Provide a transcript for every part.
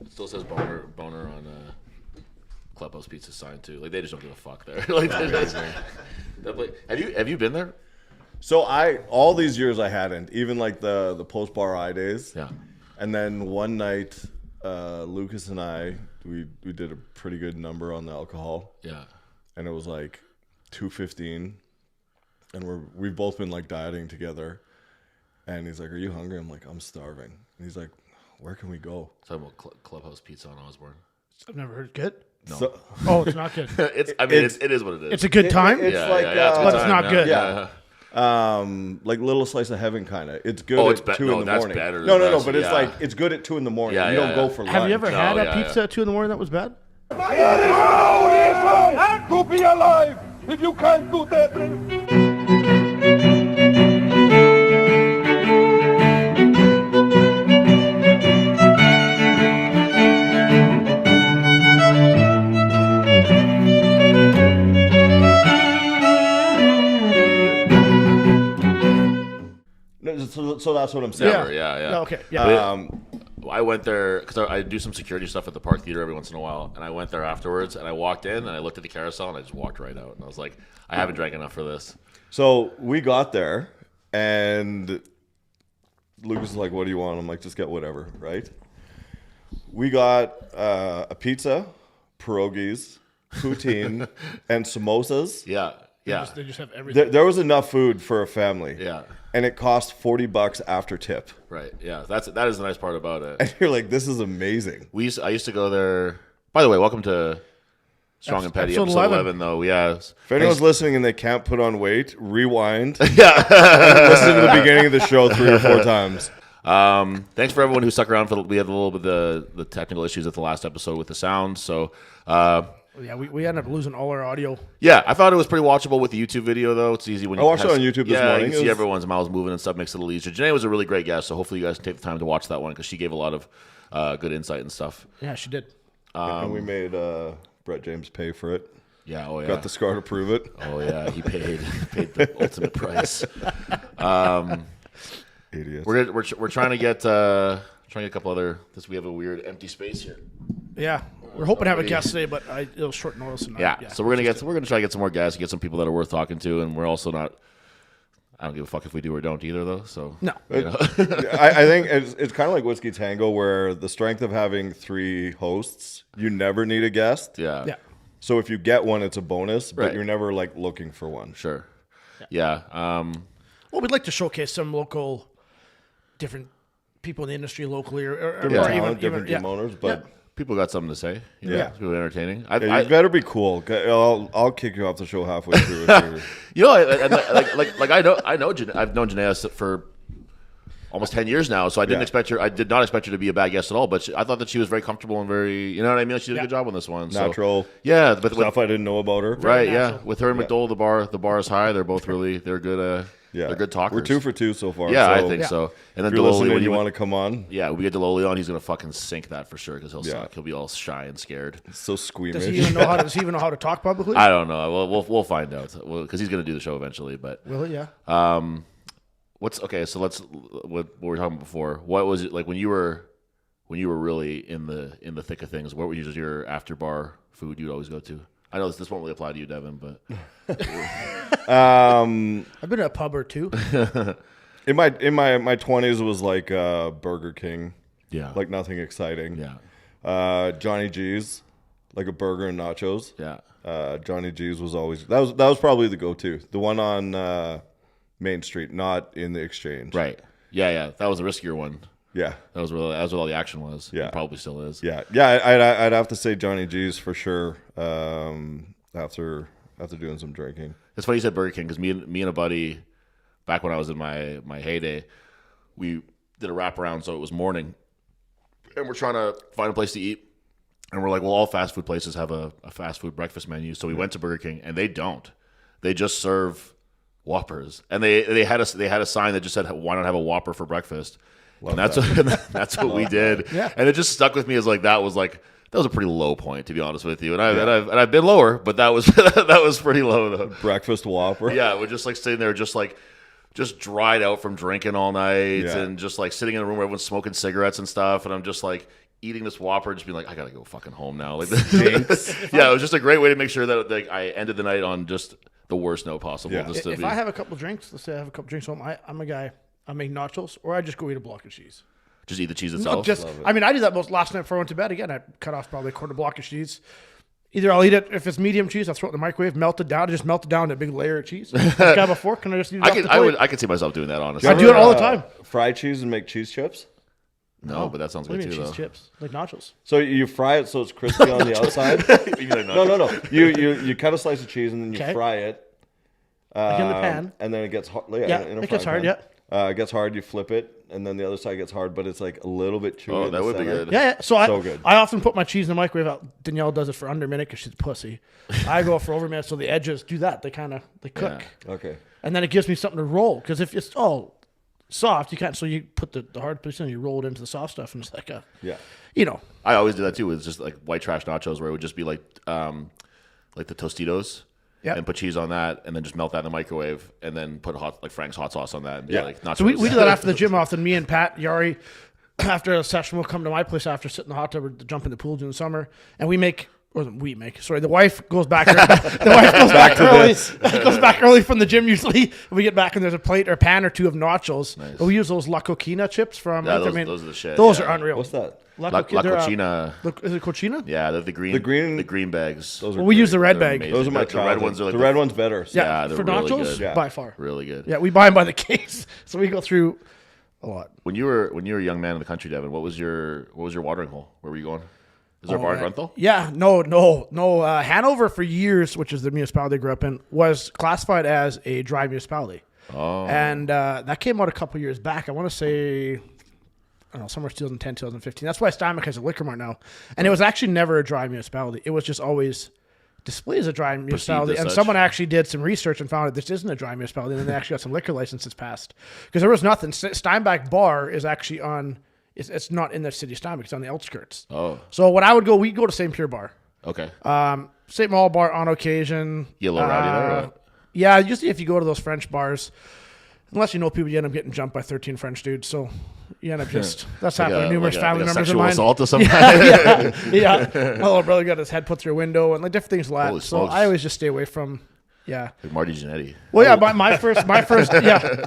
Still says boner on Clubhouse Pizza sign too. Like they just don't give a fuck there. Like have you been there? So all these years I hadn't, even like the post bar I days. Yeah. And then one night, Lucas and I we did a pretty good number on the alcohol. Yeah. And it was like 2:15, and we've both been like dieting together. And he's like, "Are you hungry?" I'm like, "I'm starving." And he's like, "Where can we go?" Talking about Clubhouse Pizza on Osborne. I've never heard good. No. It's not good. It is what it is. It's a good time. It's yeah, like, yeah, but it's not good. Yeah. Like little slice of heaven kind of. It's good at 2 in the that's better. Better no, than but it's like it's good at 2 in the morning. Yeah, you don't go for lunch. Have you ever had a pizza at 2 in the morning that was bad? To be alive if you can't do that. So that's what I'm saying. Yeah. Okay. Yeah. I went there because I do some security stuff at the Park Theater every once in a while, and I went there afterwards, and I walked in, and I looked at the carousel, and I just walked right out, and I was like, I haven't drank enough for this. So we got there, and Lucas is like, "What do you want?" I'm like, "Just get whatever," right? We got a pizza, pierogies, poutine, and samosas. Yeah. They just have everything. There was enough food for a family. Yeah. And it cost $40 after tip. Right. Yeah. That is the nice part about it. And you're like, this is amazing. I used to go there. By the way, welcome to Strong and Petty, episode 11 though. Yeah. If anyone's listening and they can't put on weight, rewind. Yeah. And listen to the beginning of the show 3 or 4 times. Thanks for everyone who stuck around we had a little bit of the technical issues at the last episode with the sound. So, yeah, we ended up losing all our audio. Yeah, I thought it was pretty watchable with the YouTube video, though. It's easy when you watched it on YouTube this morning. You can see everyone's mouths moving and stuff, makes it a little easier. Janae was a really great guest, so hopefully you guys can take the time to watch that one because she gave a lot of good insight and stuff. Yeah, she did. And we made Brett James pay for it. Yeah, oh yeah. Got the scar to prove it. Oh yeah, he paid the ultimate price. Idiot. We're trying to get a couple other. We have a weird empty space here. Yeah, we're hoping to have a guest today, but it'll short notice. So we're gonna try to get some more guests, get some people that are worth talking to, and we're also not. I don't give a fuck if we do or don't either, though. So no, I think it's kind of like Whiskey Tango, where the strength of having 3 hosts, you never need a guest. Yeah. So if you get one, it's a bonus, but Right. you're never like looking for one. Sure. Yeah. Well, we'd like to showcase some local, different people in the industry locally, or Different or talent, different even, team owners, but people got something to say. Yeah. People are entertaining. you better be cool. I'll kick you off the show halfway through. You know, I know I've known Janae for almost 10 years now, so I did not expect her to be a bad guest at all, but I thought that she was very comfortable and very, you know what I mean? She did a good job on this one. Natural. So, yeah. But stuff I didn't know about her. Right, yeah. With her and McDowell, the bar is high. They're both they're good. They're good talkers. We're 2 for 2 so far. Yeah, so I think so. And then if you're listening Deloli, and you want to come on. Yeah, we get Deloli on. He's gonna fucking sink that for sure because he'll suck. He'll be all shy and scared. So squeamish. Does he even know how to talk publicly? I don't know. We'll find out because he's gonna do the show eventually. But will he? Yeah. So let's what we were talking about before. What was it like when you were really in the thick of things? What was your after bar food you'd always go to? I know this won't really apply to you, Devin, but I've been to a pub or 2. in my 20s, it was like Burger King. Yeah, like nothing exciting. Yeah, Johnny G's, like a burger and nachos. Yeah, Johnny G's was always that was probably the go-to. The one on Main Street, not in the Exchange. Right. Yeah. That was a riskier one. Yeah, that was where all the action was. Yeah, it probably still is. Yeah. I'd have to say Johnny G's for sure. After doing some drinking. It's funny you said Burger King because me and a buddy, back when I was in my heyday, we did a wraparound, so it was morning, and we're trying to find a place to eat, and we're like, well, all fast food places have a fast food breakfast menu, so we went to Burger King, and they don't. They just serve Whoppers, and they had a sign that just said, "Why not have a Whopper for breakfast?" And that's what we did. Yeah. And it just stuck with me as like that was that was a pretty low point, to be honest with you. And I've been lower, but that was that was pretty low though. Breakfast Whopper. Yeah, we're just like sitting there, just dried out from drinking all night, Yeah. and just like sitting in the room where everyone's smoking cigarettes and stuff, and I'm just like eating this Whopper, just being like, I gotta go fucking home now. Like, yeah, it was just a great way to make sure that like I ended the night on just the worst note possible. Yeah. Just to If be, I have a couple drinks, let's say I have a couple drinks home, I'm a guy. I make nachos, or I just go eat a block of cheese. just eat the cheese No, itself. just I mean, I did that most last night before I went to bed. Again, I cut off probably a quarter block of cheese. Either I'll eat it if it's medium cheese, I'll throw it in the microwave, melt it down, just melt it down to a big layer of cheese. Just grab a fork and I just eat it off the plate. I could see myself doing that honestly. I do it all the time. Fry cheese and make cheese chips. No, but that sounds What good do you too, mean though. cheese chips? Like nachos. So you fry it so it's crispy on the outside. You mean like No. You cut a slice of cheese and then you Okay. fry it. Like in the pan. And then it gets hard. Yeah, in a it gets frying hard, pan. It gets hard. You flip it, and then the other side gets hard, but it's like a little bit chewy. Oh, in that the would be center. good. Yeah. So So good. I often put my cheese in the microwave. Danielle does it for under a minute because she's a pussy. I go for over a minute, so the edges do that. They cook. Yeah. Okay. And then it gives me something to roll. Because if it's all soft, you can't. So you put the hard piece in, you roll it into the soft stuff, and it's like Yeah. I always do that too. It's just like white trash nachos, where it would just be like the Tostitos. Yep. And put cheese on that, and then just melt that in the microwave, and then put Frank's hot sauce on that. And Yeah. like nachos. So we do that after the gym often. Me and Pat Yari, after a session, we'll come to my place after sit in the hot tub or jump in the pool during the summer, and the wife goes back. The wife goes back early. Goes back early from the gym usually. We get back and there's a plate or a pan or two of nachos. Nice. But we use those La Coquina chips from. Yeah, those are the shit. Those yeah. are unreal. What's that? La they're, Cochina. Is it Cochina? Yeah, the green bags. Those are Well, we use the red They're bag. amazing. Those are my The red ones are like the red one's better. Yeah, they're for really nachos, good. Yeah. by far. really good. Yeah, we buy them by the case, so we go through a lot. When you were a young man in the country, Devin, what was your watering hole? Where were you going? Is there a bar in Renthal? Yeah, no. Hanover for years, which is the municipality I grew up in, was classified as a dry municipality. Oh. And that came out a couple years back. I want to say, I don't know, somewhere 2010, 2015. That's why Steinbeck has a liquor mart now. And it was actually never a dry municipality. It was just always displayed as a dry municipality. as And such. someone actually did some research and found that this isn't a dry municipality. And then they actually got some liquor licenses passed. Because there was nothing. Steinbeck Bar is actually on... It's not in the city of Steinbeck. It's on the outskirts. Oh. So we'd go to St. Pierre Bar. Okay. St. Mall Bar on occasion. You a little rowdy there, or? Yeah, usually if you go to those French bars, unless you know people, you end up getting jumped by 13 French dudes. So you end up just, that's happened to numerous family members of sexual mine. assault or something. Yeah. My little brother got his head put through a window and like different things like Holy that. So smokes. I always just stay away from, yeah. Like Marty Jannetty. Well, yeah,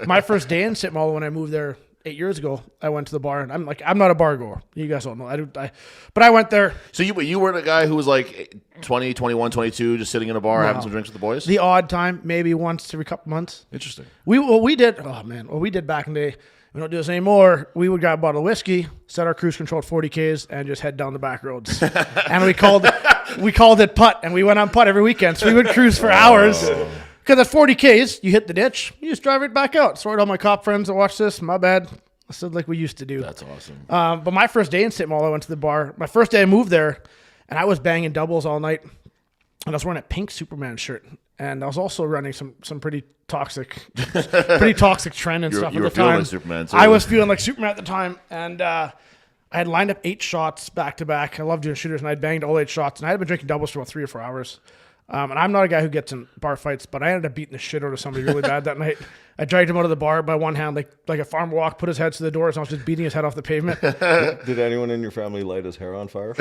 my first day in St. Mall when I moved there 8 years ago, I went to the bar and I'm not a bar goer. You guys don't know. But I went there. So you weren't a guy who was like 20, 21, 22, just sitting in a bar having some drinks with the boys? The odd time, maybe once every couple months. Interesting. What we did back in the day, we don't do this anymore. We would grab a bottle of whiskey, set our cruise control at 40 Ks, and just head down the back roads. And we called it putt, and we went on putt every weekend. So we would cruise for hours. Because at 40 Ks, you hit the ditch, you just drive it back out. Sorry to all my cop friends that watch this, my bad. I said like we used to do. That's awesome. But my first day in St. Mall, I went to the bar. My first day I moved there, and I was banging doubles all night. And I was wearing a pink Superman shirt. And I was also running some pretty toxic trend and stuff You at were the feeling time. like Superman, too. I was feeling like Superman at the time. And I had lined up 8 shots back to back. I love doing shooters, and I banged all 8 shots. And I had been drinking doubles for about 3 or 4 hours. And I'm not a guy who gets in bar fights, but I ended up beating the shit out of somebody really bad that night. I dragged him out of the bar by one hand, like a farm walk, put his head to the door, so I was just beating his head off the pavement. Did anyone in your family light his hair on fire?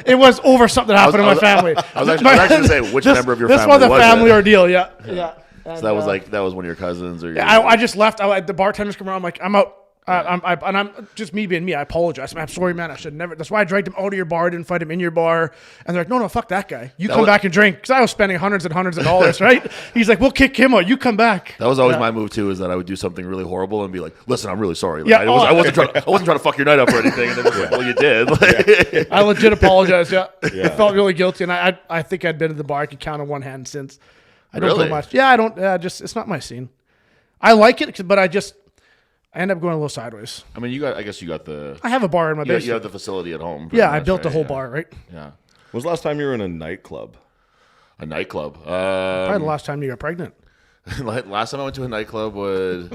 It was over something that happened in my family. I was actually going to say, which member of your this family was a family it? ordeal, yeah. And, So that was one of your cousins? Or I just left. The bartenders come around. I'm like, I'm out. I'm just me being me. I apologize. I'm sorry, man. I should never. That's why I dragged him out of your bar. I didn't fight him in your bar. And they're like, no, fuck that guy. You come back and drink, because I was spending hundreds and hundreds of dollars, right? He's like, we'll kick him out. You come back. That was always my move too. Is that I would do something really horrible and be like, "Listen, I'm really sorry. Like, Yeah, I wasn't trying to fuck your night up or anything." And then it's like, well, you did. Like, I legit apologize. Yeah. I felt really guilty, and I think I'd been at the bar. I could count on one hand since. I don't Really? go much. Yeah, I don't. It's not my scene. I like it, but I end up going a little sideways. I mean, I guess you got the. I have a bar in my You basement. have the facility at home. Yeah, pretty I much, built the right? whole Yeah. bar, right? Yeah, When was the last time you were in a nightclub? a nightclub. Probably the last time you got pregnant. Last time I went to a nightclub was.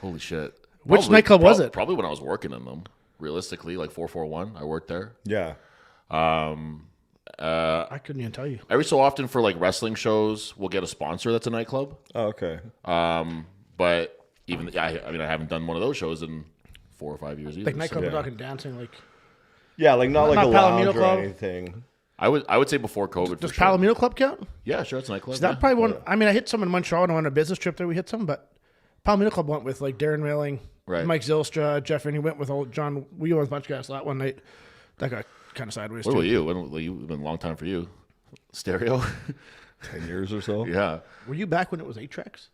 Holy shit! Which nightclub was it? Probably when I was working in them. realistically, like 441. I worked there. Yeah. I couldn't even tell you. Every so often for like wrestling shows, we'll get a sponsor that's a nightclub. Oh, okay. But even I mean, I haven't done one of those shows in 4 or 5 years either. Like nightclub, yeah. we're talking dancing. Like, Yeah, like not like Not a lounge Palomino or Club? anything. I would say before COVID. does for sure. Palomino Club count? Yeah, sure, it's a nightclub. Is that yeah. probably one? I mean, I hit some in Montreal and on a business trip there. We hit some, but Palomino Club went with like Darren Railing, Right. Mike Zylstra, Jeff, and he went with old John. We went with a bunch of guys that one night. That got kind of sideways. What too. about you? It's been a long time for you. Stereo. 10 years or so. Yeah. Were you back when it was 8 tracks?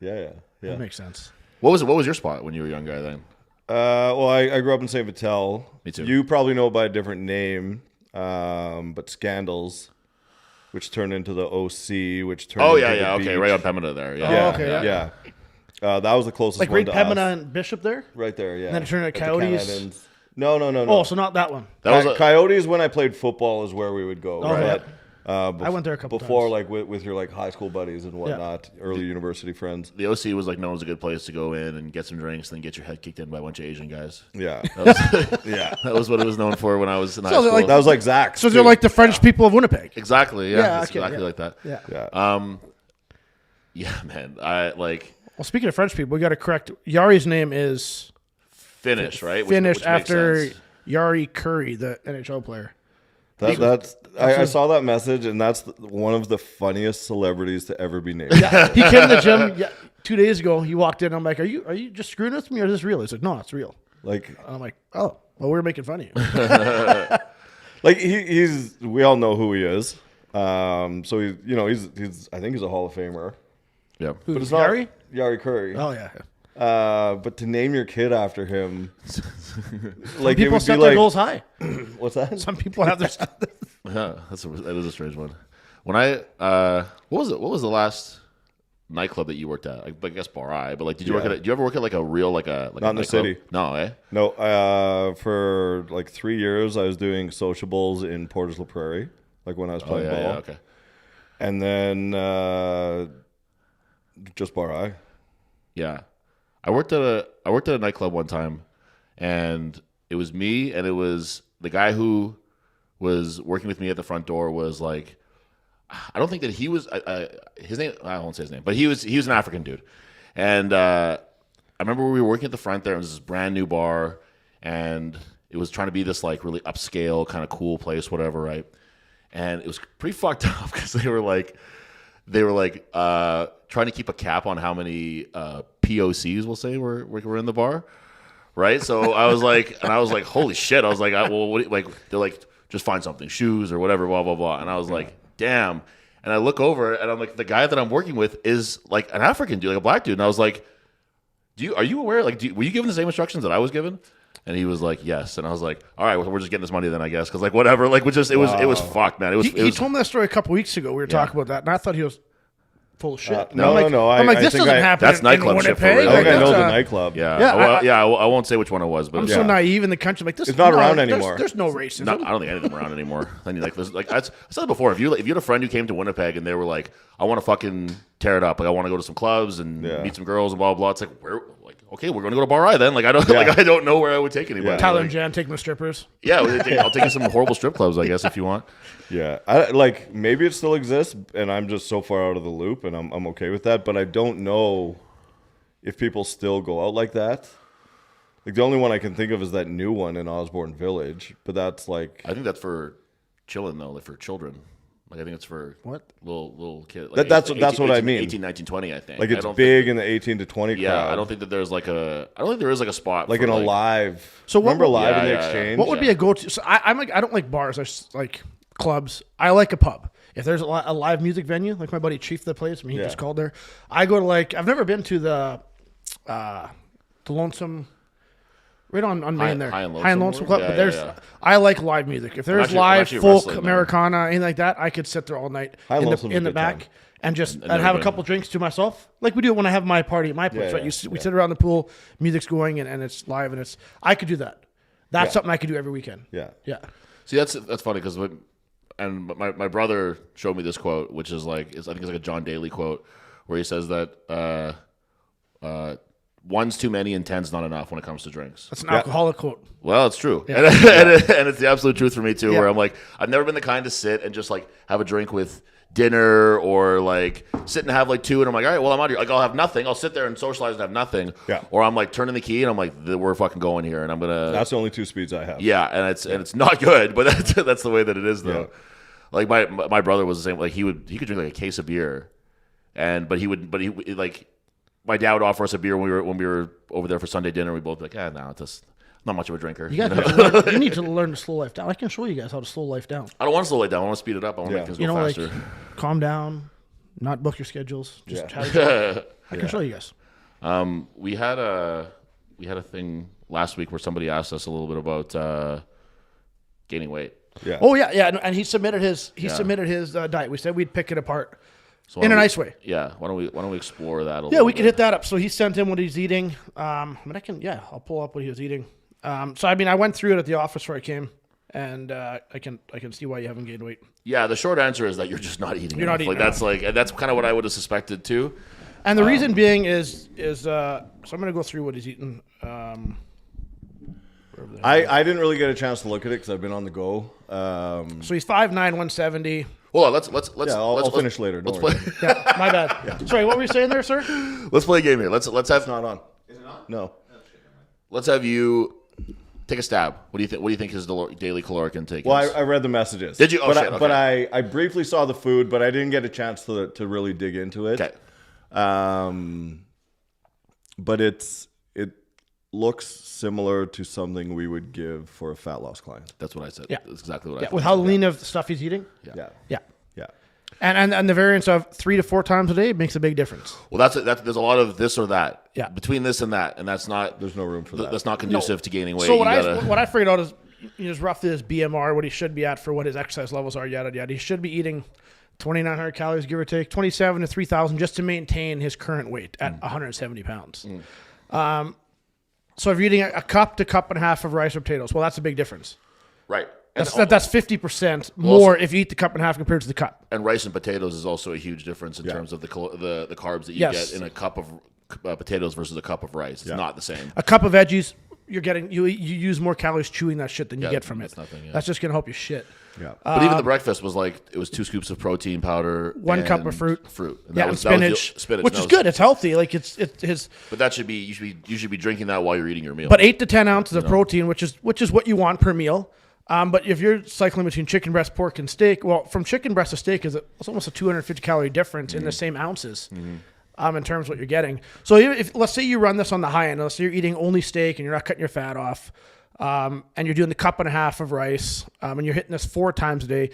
Yeah. That makes sense. What was your spot when you were a young guy then? Well, I grew up in St. Vital. Me too. You probably know by a different name, but Scandals, which turned into the OC, which turned Oh into yeah, the yeah. Okay, Beach. right on Pemina there. Yeah. Yeah, okay, yeah. That was the closest Like one right to Pemina us. and Bishop there. Right there, yeah. then it turned At to the Coyotes? Cannons. No. Oh, so not that one. That was a, Coyotes when I played football is where we would go. Oh, right? I went there a couple before, times. like with your like high school buddies and whatnot, early university friends. the OC was like known as a good place to go in and get some drinks, and then get your head kicked in by a bunch of Asian guys. Yeah, That was, yeah. that was what it was known for when I was in high they're school. like- That was like Zach's. So they're too. like the French people of Winnipeg. exactly. Yeah, Yeah, it's okay, exactly yeah. like that. Yeah. Yeah. Yeah, man. I like Well, speaking of French people, we got to correct. Yari's name is Finnish, right? finished which makes after sense. Yari Curry, the NHL player. I saw that message, and that's one of the funniest celebrities to ever be named. Yeah, he came to the gym 2 days ago. He walked in. I'm like, "Are you just screwing with me, or is this real?" He's like, "No, it's real." Like, And I'm like, "Oh, well, we're making fun of you." like he's we all know who he is. So he's I think he's a Hall of Famer. Yeah. Who, But it's not Yari? Yari Curry. Oh yeah. But to name your kid after him, like it People would be set their like goals high. what's that? Some people have their. Yeah, that is a strange one. When I what was the last nightclub that you worked at? I guess Bar I, but like did you work at do you ever work at like a real like a Not in the nightclub? city. No, eh? No, for like 3 years I was doing sociables in Portage La Prairie, like when I was Oh playing yeah, ball, yeah, okay. and then just Bar I. Yeah. I worked at a nightclub one time, and it was me, and it was the guy who was working with me at the front door was like, I don't think that he was his name. I won't say his name, but he was an African dude, and I remember we were working at the front there. It was this brand new bar, and it was trying to be this like really upscale kind of cool place, whatever, right? And it was pretty fucked up because they were like trying to keep a cap on how many POCs we'll say were in the bar, right? So I was like, holy shit! I was like, they're like, just find something, shoes or whatever, blah blah blah. And I was like, damn. And I look over and I'm like, the guy that I'm working with is like an African dude, like a black dude. And I was like, are you aware? Like, were you given the same instructions that I was given? And he was like, yes. And I was like, all right, well, we're just getting this money then, I guess, because like whatever, like it was fucked, man. He told me that story a couple weeks ago. We were talking about that, and I thought he was full of shit. No. I'm like, I this think doesn't happen. that's in nightclub shit for Winnipeg. real. I think I Like, know that's, the nightclub. Yeah, I won't say which one it was, but I'm yeah. so naive in the country. Like this, It's not around there's- anymore. There's no racism. I don't think any of them around anymore. I mean, I said it before. If you had a friend who came to Winnipeg and they were like, I want to fucking tear it up. Like I want to go to some clubs and meet some girls and blah blah. It's like okay, we're going to go to Bar I then. Like I don't know where I would take anybody. Tyler like, and Jan taking the strippers. Yeah, I'll take you to some horrible strip clubs, I guess, if you want. Yeah, like maybe it still exists, and I'm just so far out of the loop, and I'm okay with that. But I don't know if people still go out like that. Like the only one I can think of is that new one in Osborne Village, but that's like I think that's for chilling though, like for children. Like I think it's for What? little kids. Like That's what I mean. 18, 19, 20, I think. like I it's don't big think, in the 18 to 20 crowd. yeah, I don't think that there's like I don't think there is like a spot like for in a live. So what remember would- live in the Yeah, yeah, yeah. exchange? What would be a go-to? So I'm like, I don't like bars. I just like clubs. I like a pub. If there's a live music venue, like my buddy Chief that plays, he just called there. I go to like, I've never been to the Lonesome, right on Main there. High and Lonesome Club. Yeah, but there's, yeah. I like live music. If there's I'm live actually folk, wrestling, Americana, anything like that, I could sit there all night High and in Lonesome's a the good back. time. And just I've have never a couple drinks to myself, like we do when I have my party at my place. Yeah, right? yeah, We sit around the pool, music's going, and it's live, and I could do that. That's something I could do every weekend. Yeah. Yeah. See, that's funny because my brother showed me this quote, which is like I think it's like a John Daly quote, where he says that one's too many and 10's not enough when it comes to drinks. That's an alcoholic quote. Well, it's true. Yeah. And it's the absolute truth for me too, Yeah. where I'm like, I've never been the kind to sit and just like have a drink with dinner or like sit and have like two, and I'm like, all right, well, I'm out here. Like, I'll have nothing. I'll sit there and socialize and have nothing. Yeah. Or I'm like turning the key and I'm like, we're fucking going here, and I'm gonna. That's the only 2 speeds I have. Yeah, and it's not good, but that's the way that it is though. Yeah. Like my brother was the same. Like he could drink like a case of beer, but he like my dad would offer us a beer when we were over there for Sunday dinner. We both be like, no, it's just not much of a drinker. You guys need to learn, you need to learn to slow life down. I can show you guys how to slow life down. I don't want to slow it down. I want to speed it up. I want to make things go faster. Like calm down, not book your schedules. Just I can show you guys. We had a thing last week where somebody asked us a little bit about gaining weight. Yeah. Oh yeah, and he submitted his diet. We said we'd pick it apart So in a nice way. Yeah. Why don't we explore that a little Yeah, we bit? could hit that up. So he sent in what he's eating. I'll pull up what he was eating. So I mean, I went through it at the office where I came, and I can see why you haven't gained weight. Yeah, the short answer is that you're just not eating. You're not enough. eating That's kind of what I would have suspected too. And the reason being is so I'm gonna go through what he's eating. I didn't really get a chance to look at it because I've been on the go. So he's 5'9", 170. Hold on, let's I'll finish later. Don't Let's worry. play. Yeah, my bad. Sorry, what were you saying there, sir? Let's play a game here. Let's have It's not on. Is it not? No. let's have you take a stab. What do you think? What do you think his daily caloric intake Well, is? I read the messages. Did you? Oh, but shit, but okay. I briefly saw the food, but I didn't get a chance to really dig into it. Okay. But it looks similar to something we would give for a fat loss client. That's what I said. Yeah. That's exactly what I Yeah, thought. with how lean of the stuff he's eating. Yeah. Yeah. Yeah. And the variance of 3 to 4 times a day makes a big difference. Well, there's a lot of this or that. Yeah. Between this and that, and that's not. There's no room for that. That's not conducive to gaining weight. So You gotta- what I figured out is roughly his BMR, what he should be at for what his exercise levels are, yada yada. He should be eating 2,900 calories, give or take, 27 to 3,000, just to maintain his current weight at 170 pounds. So if you're eating a cup to cup and a half of rice or potatoes, well, that's a big difference. right. That's 50% more if you eat the cup and a half compared to the cup. And rice and potatoes is also a huge difference in terms of the carbs that you Yes. get in a cup of potatoes versus a cup of rice. It's not the same. A cup of veggies, you're getting you use more calories chewing that shit than you get from it. that's nothing, yeah. That's just gonna help you shit. Yeah. But even the breakfast was like it was 2 scoops of protein powder, 1 cup of and fruit. And Yeah, that and was- that was the- spinach, which that is was- good. It's healthy. Like it's his. But that should be you should be drinking that while you're eating your meal. But 8 to 10 ounces of protein, which is what you want per meal. But if you're cycling between chicken breast, pork, and steak, well, from chicken breast to steak it's almost a 250 calorie difference in the same ounces. In terms of what you're getting. So if let's say you run this on the high end, let's say you're eating only steak and you're not cutting your fat off, and you're doing the cup and a half of rice, and you're hitting this 4 times a day,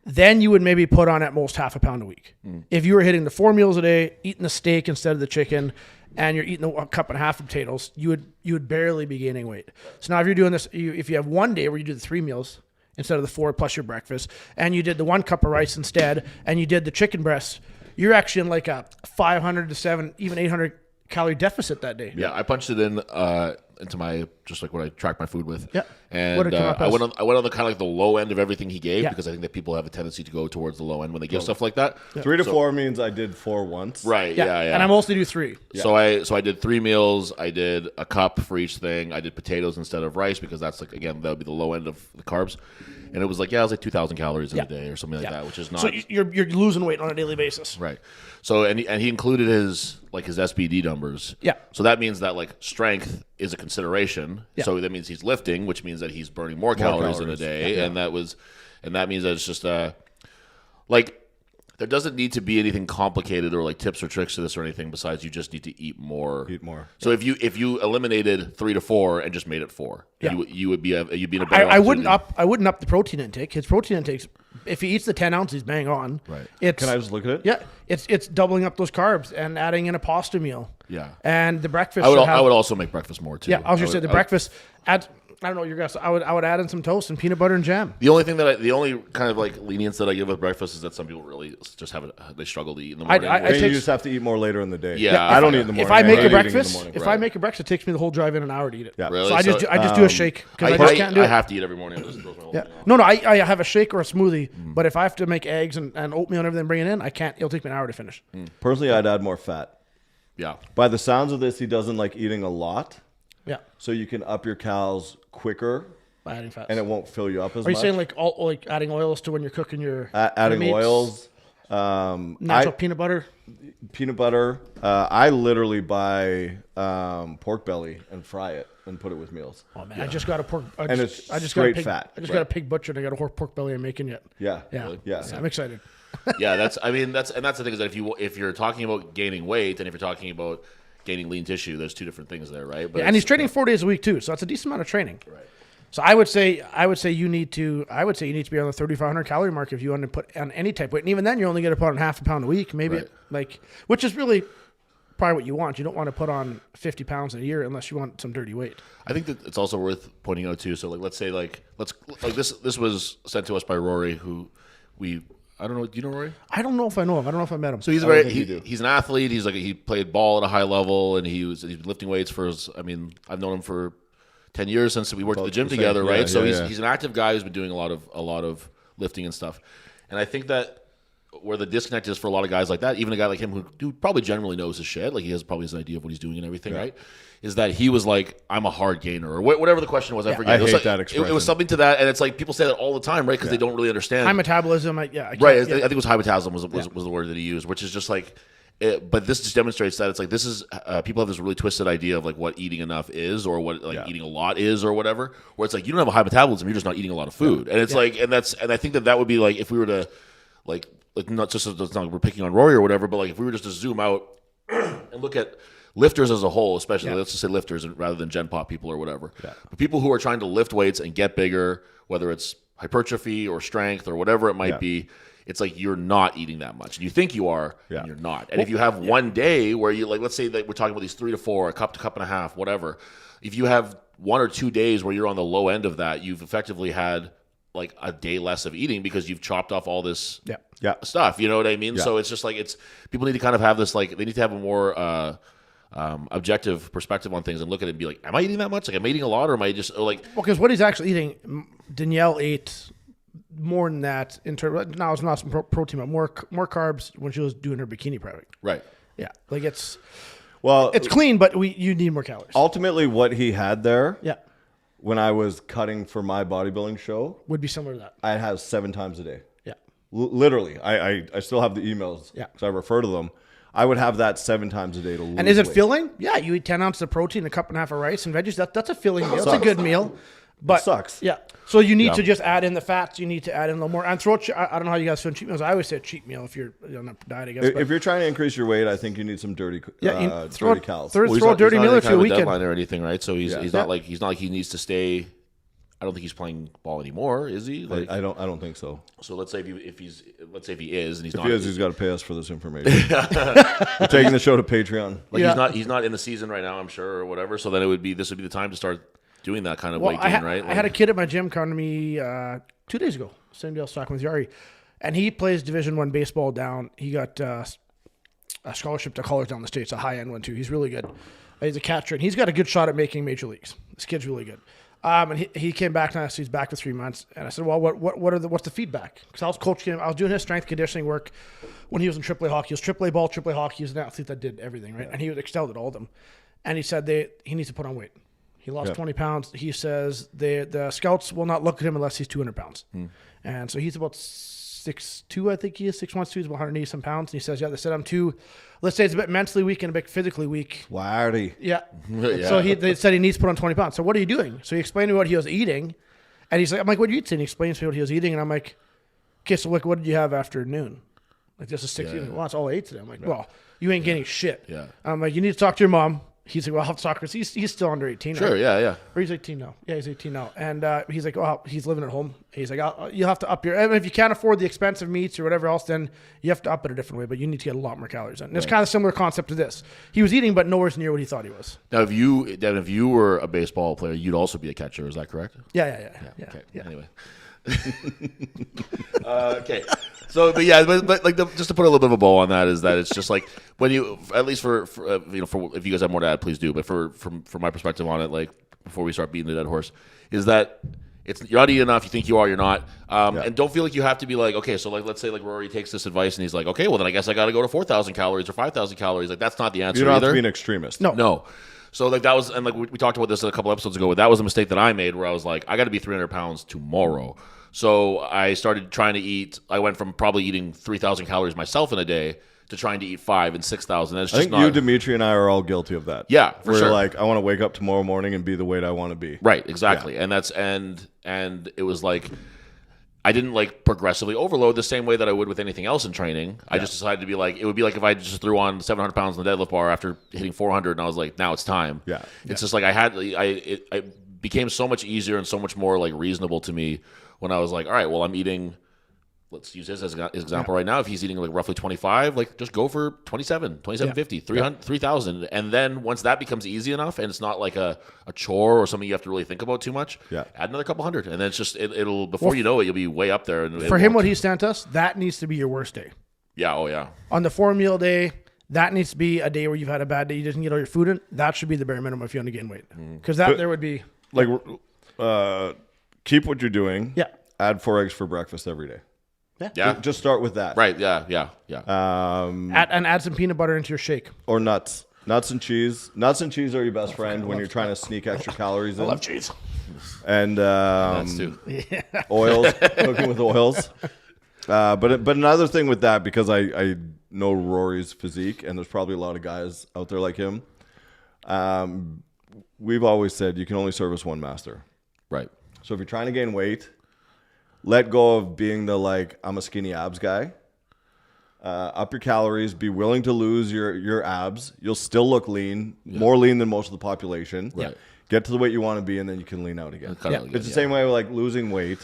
then you would maybe put on at most half a pound a week. If you were hitting the 4 meals a day, eating the steak instead of the chicken, and you're eating a cup and a half of potatoes, you would barely be gaining weight. So now if you're doing this, if you have one day where you do the 3 meals instead of the 4 plus your breakfast, and you did the 1 cup of rice instead, and you did the chicken breast, you're actually in like a 500 to 7, even 800 calorie deficit that day. yeah, I punched it in into my just like what I track my food with. Yeah. And What did it come up I as? went on the kind of like the low end of everything he gave Yeah. because I think that people have a tendency to go towards the low end when they give stuff like that. 3 to 4 means I did 4 once. Right. Yeah. And I mostly do 3. So I did 3 meals. I did a cup for each thing. I did potatoes instead of rice because that's like again that would be the low end of the carbs. And it was like it was like 2,000 calories in a day or something like that, which is not So you're losing weight on a daily basis. right. So and he included his SBD numbers. Yeah. So that means that like strength is a consideration. Yeah. So that means he's lifting, which means that he's burning more calories in a calories. day, and that means that it's just like. There doesn't need to be anything complicated or like tips or tricks to this or anything besides you just need to eat more. Eat more. So if you eliminated 3 to 4 and just made it 4, Yeah. you'd be in a better. I wouldn't opportunity. up the protein intake. His protein intake's, if he eats the 10 ounces, bang on. Right. It's Can I just look at it? yeah. It's doubling up those carbs and adding in a pasta meal. Yeah. And the breakfast. I would should have- I would also make breakfast more too. Yeah, I was just say the would- breakfast. I don't know your guys. I would add in some toast and peanut butter and jam. The only thing the only kind of like lenience that I give with breakfast is that some people really just they struggle to eat in the morning. I And you take- just have to eat more later in the day. Yeah, I don't eat in the morning. If I make hate a eating in the breakfast, morning. if Right. I make a breakfast, it takes me the whole drive in an hour to eat it. Yeah. Really? So I just So, do a shake because I just can't do I it. have to eat every morning. It just throws my whole Yeah. thing off. No, I have a shake or a smoothie, but if I have to make eggs and oatmeal and everything, bring it in, I can't. It'll take me an hour to finish. Personally, I'd add more fat. Yeah. By the sounds of this, he doesn't like eating a lot, Yeah. so you can up your calories quicker, By adding fats. and it won't fill you up as Are you much. saying like adding oils to when you're cooking your Adding meats? oils, Natural peanut butter? peanut butter. I literally buy pork belly and fry it and put it with meals. Oh man, I just got a pork. And it's got a straight pig, fat, I just right. got a pig butcher and I got a pork belly I'm making yet. Yeah, Yeah. yeah. I'm excited. Yeah, that's the thing is that if you're talking about gaining weight and if you're talking about gaining lean tissue, there's two different things there, right? But And he's training 4 days a week too, so that's a decent amount of training. Right. So I would say you need to be on the 3,500 calorie mark if you want to put on any type of weight. And even then, you're only going to put on half a pound a week, maybe Right. which is really probably what you want. You don't want to put on 50 pounds a year unless you want some dirty weight. I think that it's also worth pointing out too. So let's say this was sent to us by Rory, who I don't know. Do you know Rory? I don't know if I know him. I don't know if I met him. So he's he's an athlete. He played ball at a high level, and he's been lifting weights for. I've known him for 10 years since we worked at the gym together, right? Yeah, so yeah. he's an active guy who's been doing a lot of lifting and stuff. And I think that where the disconnect is for a lot of guys like that, even a guy like him who probably generally knows his shit, like he has probably his idea of what he's doing and everything, right? Is that he was like, I'm a hard gainer, or whatever the question was. I forget. I It was hate like, that It expression. was something to that, and it's like people say that all the time, right? Because they don't really understand. High metabolism. I Right. can't- I think it was high metabolism was the word that he used, which is just like, but this just demonstrates that it's like this is people have this really twisted idea of like what eating enough is or what eating a lot is or whatever. Where it's like you don't have a high metabolism, you're just not eating a lot of food, and it's like and I think that would be like if we were to like not just it's not like we're picking on Rory or whatever, but like if we were just to zoom out and look at lifters as a whole, especially let's just say lifters rather than gen pop people or whatever. Yeah. But people who are trying to lift weights and get bigger, whether it's hypertrophy or strength or whatever it might be, it's like you're not eating that much. You think you are, and you're not. And if you have one day where you like, let's say that we're talking about these 3 to 4, a cup to cup and a half, whatever. If you have 1 or 2 days where you're on the low end of that, you've effectively had like a day less of eating because you've chopped off all this stuff. You know what I mean? Yeah. So it's just like people need to kind of have this like they need to have a more objective perspective on things and look at it and be like, am I eating that much? Like, am I eating a lot, or am I just like? Well, because what he's actually eating, Danielle ate more than that in terms. Now it's not some protein, but more carbs when she was doing her bikini prepping. Right. Yeah, like it's Well, clean, but you need more calories. ultimately, what he had there, Yeah, when I was cutting for my bodybuilding show, would be similar to that. I'd have 7 times a day. Yeah, Literally, I still have the emails because I refer to them. I would have that 7 times a day to lose and is it weight. filling? Yeah, you eat 10 ounces of protein, a cup and a half of rice and veggies. That's a filling meal. It's a good meal. But sucks. Yeah. So you need to just add in the fats. You need to add in a little more. And I don't know how you guys feel in cheat meals. I always say a cheat meal if you're on a diet, I guess. If you're trying to increase your weight, I think you need some dirty throw cals. a dirty meal or two a weekend. Deadline or anything, right? So he's not like he needs to stay. I don't think he's playing ball anymore, is he? Like, I don't think so. so let's say if he is and he's If not. he is, he's got to pay us for this information. We're taking the show to Patreon. Like he's not in the season right now, I'm sure, or whatever. So then this would be the time to start doing that kind of weight gain, right? I had a kid at my gym come to me 2 days ago. Same day I was talking with Yari, and he plays Division I baseball down. He got a scholarship to college down the States, a high end one too. He's really good. He's a catcher, and he's got a good shot at making major leagues. This kid's really good. And he came back and he's back for 3 months. And I said, well, what's the feedback? Because I was coaching him. I was doing his strength conditioning work when he was in AAA hockey. He was AAA ball, AAA hockey. He was an athlete that did everything, right? And he excelled at all of them. And he said he needs to put on weight. He lost 20 pounds. He says the scouts will not look at him unless he's 200 pounds. And so he's about 6'2", I think he is. 6'1", he's about 180 some pounds. And he says, they said I'm too, let's say it's a bit mentally weak and a bit physically weak. Wardy. Yeah. So they said he needs to put on 20 pounds. So what are you doing? So he explained to me what he was eating. And he's like, I'm like, what did you eat? And he explains to me what he was eating. And I'm like, okay, so what did you have after noon? Like, this is 16. Well, that's all I ate today. I'm like, well, you ain't getting shit. Yeah. I'm like, you need to talk to your mom. He's like, well, I'll have to talk to her. He's still under 18. Sure, right? yeah. Or he's 18 now. Yeah, he's 18 now. And he's like, oh, he's living at home. He's like, you'll have to up your, I mean, if you can't afford the expensive meats or whatever else, then you have to up it a different way, but you need to get a lot more calories in. And it's kind of a similar concept to this. He was eating, but nowhere near what he thought he was. Now, if you were a baseball player, you'd also be a catcher. Is that correct? Yeah. Okay. Anyway. Okay. So, but like just to put a little bit of a bow on that is that it's just like when you, at least for if you guys have more to add, please do. But from my perspective on it, like before we start beating the dead horse, is that you're not eating enough. You think you are, you're not. And don't feel like you have to be like, okay, so like let's say like Rory takes this advice and he's like, okay, well then I guess I got to go to 4,000 calories or 5,000 calories. Like that's not the answer You don't either. have to be an extremist. No. So like that was, and like we talked about this a couple episodes ago. But that was a mistake that I made where I was like, I got to be 300 pounds tomorrow. So I started trying to eat. I went from probably eating 3,000 calories myself in a day to trying to eat 5,000 and 6,000. It's just I think not. you, Dimitri, and I are all guilty of that. Yeah, for We're sure. like, I want to wake up tomorrow morning and be the weight I want to be. Right, exactly. And that's and it was like I didn't like progressively overload the same way that I would with anything else in training. I just decided to be like, it would be like if I just threw on 700 pounds on the deadlift bar after hitting 400 and I was like, now it's time. Yeah. It's just like it became so much easier and so much more like reasonable to me when I was like, all right, well, I'm eating. Let's use this as an example right now. If he's eating like roughly 25, like just go for 27.50, 3,000. And then once that becomes easy enough and it's not like a chore or something you have to really think about too much, add another couple hundred. And then it's just, it'll, before you know it, you'll be way up there. And For him, what he sent us, that needs to be your worst day. Yeah. Oh yeah. On the 4-meal day, that needs to be a day where you've had a bad day. You didn't get all your food in. That should be the bare minimum if you want to gain weight. Because there would be. Like, keep what you're doing. Yeah. Add 4 eggs for breakfast every day. Yeah. Just start with that. Right. Yeah. Add some peanut butter into your shake. Or nuts. Nuts and cheese. Nuts and cheese are your best friend when you're trying to sneak extra calories in. I love cheese. And That's too. oils, cooking with oils. But another thing with that, because I know Rory's physique, and there's probably a lot of guys out there like him. We've always said you can only service one master. Right. So if you're trying to gain weight, let go of being the like I'm a skinny abs guy. Up your calories. Be willing to lose your abs. You'll still look lean, more lean than most of the population. Right. Get to the weight you want to be, and then you can lean out again. Cut out again, It's the same way with like losing weight,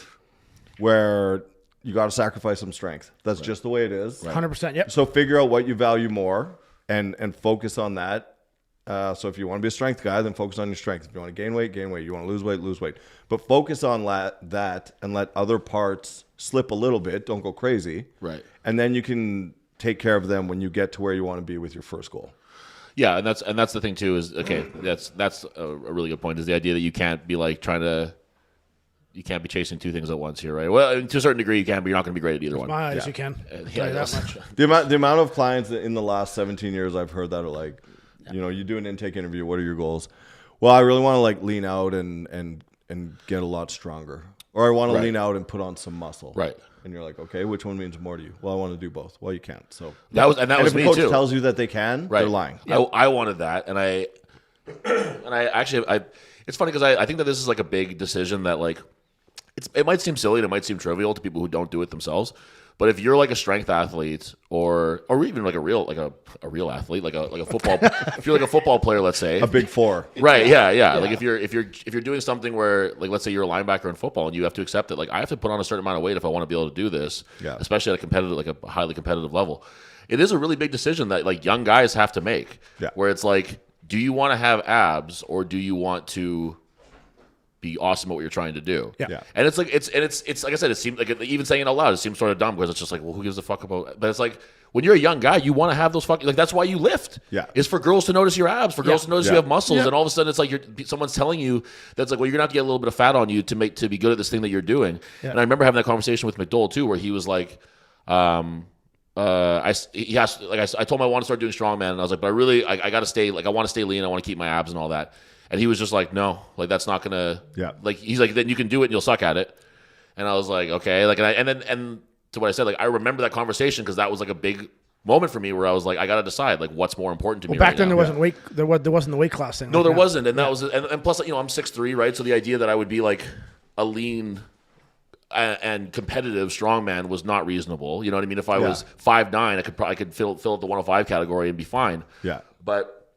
where you got to sacrifice some strength. That's just the way it is. 100%. Yep. So figure out what you value more and focus on that. So if you want to be a strength guy, then focus on your strength. If you want to gain weight, gain weight. You want to lose weight. But focus on that and let other parts slip a little bit. Don't go crazy. Right. And then you can take care of them when you get to where you want to be with your first goal. Yeah, and that's the thing too. Is okay. That's a really good point. Is the idea that you can't be like you can't be chasing two things at once here, right? Well, to a certain degree you can, but you're not going to be great at either one. My eyes, you can. Tell you that much. The amount of clients that in the last 17 years I've heard that are like, you do an intake interview. What are your goals? Well, I really want to like lean out and get a lot stronger, or I want to lean out and put on some muscle. Right. And you're like, okay, which one means more to you? Well, I want to do both. Well, you can't. So That was and if me a coach too. Tells you that they can, they're lying. I wanted that, and I actually it's funny because I think that this is like a big decision that like it might seem silly and it might seem trivial to people who don't do it themselves. But if you're like a strength athlete or even like a real athlete, like a football, if you're like a football player, let's say A big four. right, yeah. Like if you're doing something where like let's say you're a linebacker in football and you have to accept it, like I have to put on a certain amount of weight if I want to be able to do this, especially at a competitive, like a highly competitive level. It is a really big decision that like young guys have to make. Yeah. Where it's like, do you want to have abs or do you want to be awesome at what you're trying to do? Yeah. And it's like it's like I said, it seems like even saying it out loud, it seems sort of dumb because it's just like, well, who gives a fuck about? But it's like when you're a young guy, you want to have those fucking like that's why you lift. Yeah. Is for girls to notice your abs, for girls to notice you have muscles, Yeah. and all of a sudden it's like someone's telling you that's like, well, you're gonna have to get a little bit of fat on you to be good at this thing that you're doing. Yeah. And I remember having that conversation with McDowell too, where he was like, I told him I want to start doing strongman, and I was like, but I got to stay, like I want to stay lean, I want to keep my abs and all that. And he was just like, no, like that's not gonna, like he's like, then you can do it and you'll suck at it. And I was like, okay, like and to what I said, like I remember that conversation because that was like a big moment for me where I was like, I got to decide like what's more important to me. Back right then now. there wasn't weight. There wasn't the weight class thing. No, like there that. wasn't, and that was, and plus, I'm 6'3", right? So the idea that I would be like a lean and competitive strongman was not reasonable. You know what I mean? If I was 5'9", I could fill up the 105 category and be fine. Yeah. But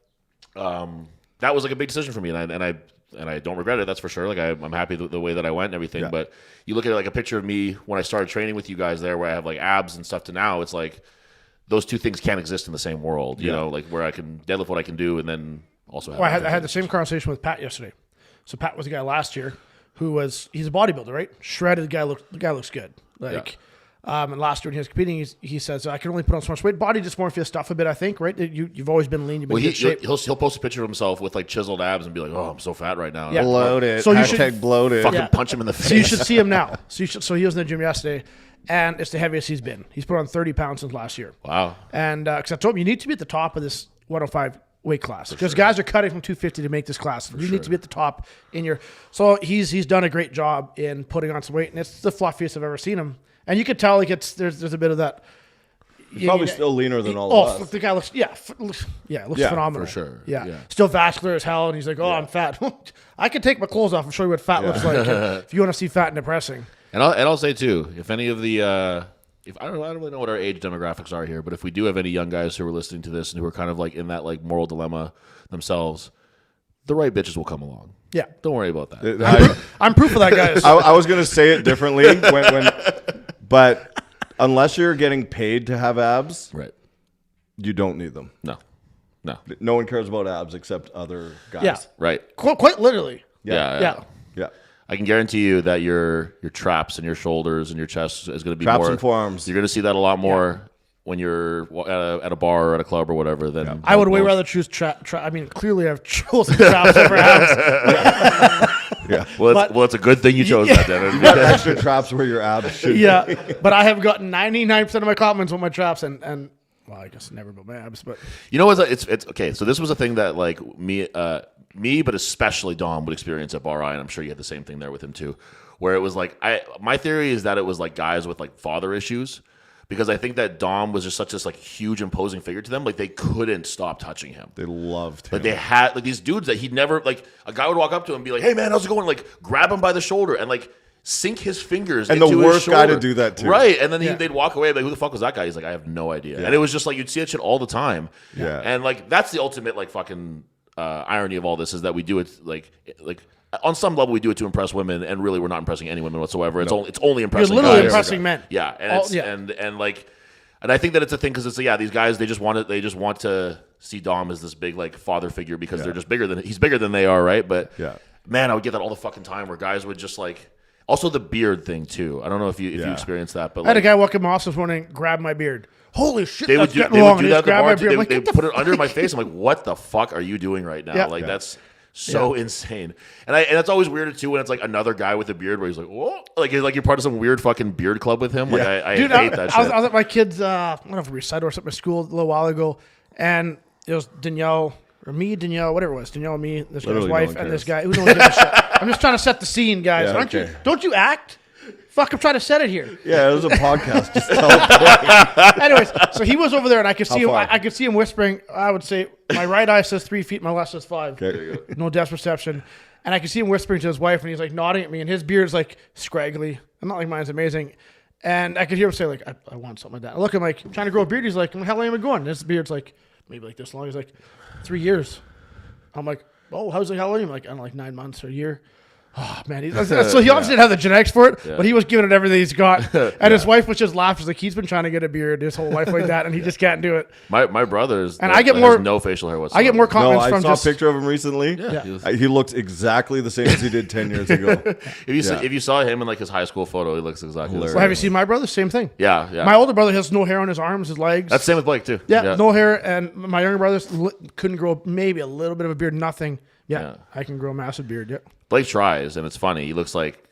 that was like a big decision for me, and I don't regret it. That's for sure. Like I'm happy the way that I went and everything. Yeah. But you look at like a picture of me when I started training with you guys there, where I have like abs and stuff. To now, it's like those two things can't exist in the same world. You know, like where I can deadlift what I can do, and then also have. Well, I had the same conversation with Pat yesterday. So Pat was a guy last year he's a bodybuilder, right? Shredded guy. The guy looks good. Like, And last year when he was competing, he says, I can only put on so much weight. Body dysmorphia stuff a bit, I think, right? You've always been lean. You've been in good shape. He'll post a picture of himself with like chiseled abs and be like, "Oh, I'm so fat right now." Yeah. Bloated. So you Hashtag should- bloated. Fucking punch him in the face. So you should see him now. So he was in the gym yesterday, and it's the heaviest he's been. He's put on 30 pounds since last year. Wow. And because I told him, you need to be at the top of this 105 weight class because guys are cutting from 250 to make this class. You need to be at the top in your. So he's done a great job in putting on some weight, and it's the fluffiest I've ever seen him. And you could tell like there's a bit of that. He's probably still leaner than all of us. The guy looks looks phenomenal for sure. Yeah. Still vascular as hell, and he's like, I'm fat. I can take my clothes off and show you what fat looks like if you want to see fat and depressing. And I'll say too, if any of the if I don't really know what our age demographics are here, but if we do have any young guys who are listening to this and who are kind of like in that like moral dilemma themselves, the right bitches will come along. Yeah. Don't worry about that. I'm proof of that, guys. I was going to say it differently, but unless you're getting paid to have abs, Right. you don't need them. No. No one cares about abs except other guys. Yeah. Right. Quite literally. Yeah. Yeah. I can guarantee you that your traps and your shoulders and your chest is going to be Traps more. and forearms. You're going to see that a lot more when you're at a bar or at a club or whatever. Than I would way rather choose I mean, clearly I've chosen traps over abs. Yeah. Well, it's a good thing you chose that, Devin. You got extra traps where your abs should be. Yeah, but I have gotten 99% of my compliments on my traps and well, I guess never about my abs, but You know what? It's okay. So this was a thing that like me, but especially Dom would experience at Bar I, and I'm sure you had the same thing there with him too, where it was like my theory is that it was like guys with like father issues, because I think that Dom was just such this like huge imposing figure to them, like they couldn't stop touching him. They loved him. Like they had like these dudes that he'd never like a guy would walk up to him and be like, "Hey man, how's it going?" Like grab him by the shoulder and like sink his fingers And into the his worst guy to shoulder. do that to. Right. And then they'd walk away like, who the fuck was that guy? He's like, I have no idea. Yeah. And it was just like you'd see that shit all the time. Yeah. And like that's the ultimate like fucking irony of all this is that we do it like on some level we do it to impress women, and really we're not impressing any women whatsoever. It's only impressing you're literally guys. impressing men. Yeah. And All- it's yeah. and like and I think that it's a thing because it's these guys they just want to see Dom as this big like father figure because they're just he's bigger than they are, right? But man, I would get that all the fucking time where guys would just like also the beard thing too. I don't know if you experienced that, but I had a like, guy walk in my office this morning, grab my beard. Holy shit, they would that's do, getting they long. would do And that he at the just bar. grabbed my beard. I'm like, They get the put it under my face. I'm like, what the fuck are you doing right now? Yeah. Like that's so insane. And that's always weirder too when it's like another guy with a beard where he's like, whoa, like you're part of some weird fucking beard club with him. Like I Dude, hate that shit. I was at my kids' I don't know if recital or something at school a little while ago, and it was Danielle, whatever it was, Danielle, me, this guy's Literally no wife, one and this cares. guy. Who don't give a shit? I'm just trying to set the scene, guys. Yeah, Aren't you? okay. Don't you act? Fuck, I'm trying to set it here. Yeah, it was a podcast. Just tell it. Anyways, so he was over there, and I could see him. far? I could see him whispering. I would say my right eye says 3 feet, my left says 5. Okay. No depth perception. And I could see him whispering to his wife, and he's like nodding at me, and his beard's like scraggly. I'm not like mine's amazing. And I could hear him say, like, I want something like that. I look, I'm like, I'm trying to grow a beard. He's like, how long am I going? And his beard's like, maybe like this long. He's like, 3 years. I'm like, oh, how long are you? I'm like, I don't know, like 9 months or a year. Oh, man. So he obviously didn't have the genetics for it, but he was giving it everything he's got. And his wife was just laughing. She's like, he's been trying to get a beard his whole life like that, and he just can't do it. My brother's And I get has more- no facial hair whatsoever. I get more No, compliments I from saw just... a picture of him recently. Yeah. He looks exactly the same as he did 10 years ago. If you saw him in like his high school photo, he looks exactly the Well, same. have you seen my brother? Same thing. Yeah, yeah. My older brother has no hair on his arms, his legs. That's the same with Blake too. Yeah, no hair. And my younger brothers couldn't grow maybe a little bit of a beard, nothing. Yeah, I can grow a massive beard. Yeah. Blake tries, and it's funny. He looks like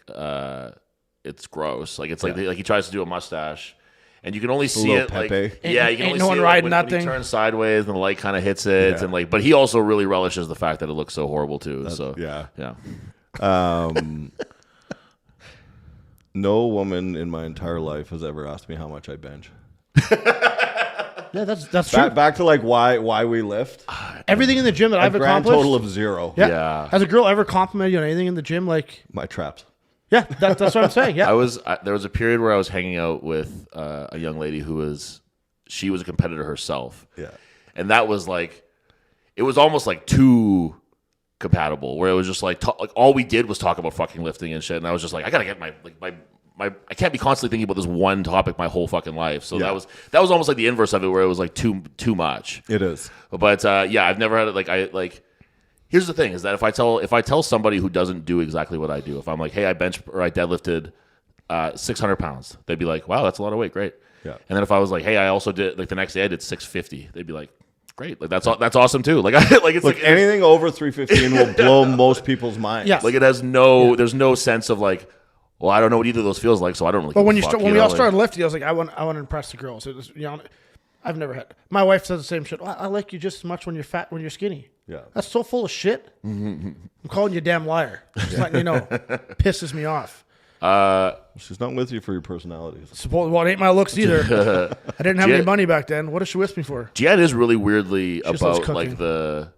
it's gross. Like it's like he tries to do a mustache, and you can only see little it like Pepe. yeah, you can Ain't only no see one it riding when that he thing. turns sideways and the light kind of hits it, Yeah. and like. But he also really relishes the fact that it looks so horrible too. So yeah. yeah. No woman in my entire life has ever asked me how much I bench. Yeah, that's true. Back to like why we lift. Everything in the gym that I've A grand accomplished. total of 0. yeah. Yeah. Has a girl ever complimented you on anything in the gym? Like, My traps. yeah, that's what I'm saying. Yeah. There was a period where I was hanging out with a young lady who was a competitor herself. Yeah. And that was like, it was almost like too compatible, where it was just like all we did was talk about fucking lifting and shit. And I was just like, I gotta get my I can't be constantly thinking about this one topic my whole fucking life. So Yeah. that was almost like the inverse of it, where it was like too much. It is. But yeah, I've never had it. Here's the thing: is that if I tell somebody who doesn't do exactly what I do, if I'm like, hey, I bench or I deadlifted 600 pounds. They'd be like, wow, that's a lot of weight. Great. Yeah. And then if I was like, hey, I also did, like the next day I did 650, they'd be like, great. Like that's awesome too. Like, it's Look, anything over 315 will blow most people's minds. Yeah. like it has no, there's no sense of like, well, I don't know what either of those feels like, so I don't really. But give a fuck, when we all like- started lifting, I was like, I want to impress the girls. It was, I've never had. My wife says the same shit. I like you just as much when you're fat, when you're skinny. Yeah. That's so full of shit. I'm calling you a damn liar. Just letting you know. Pisses me off. She's not with you for your personalities. Well, it ain't my looks either. I didn't have Jet- any money back then. What does she whisk me for? Jet is really weirdly just loves about cooking.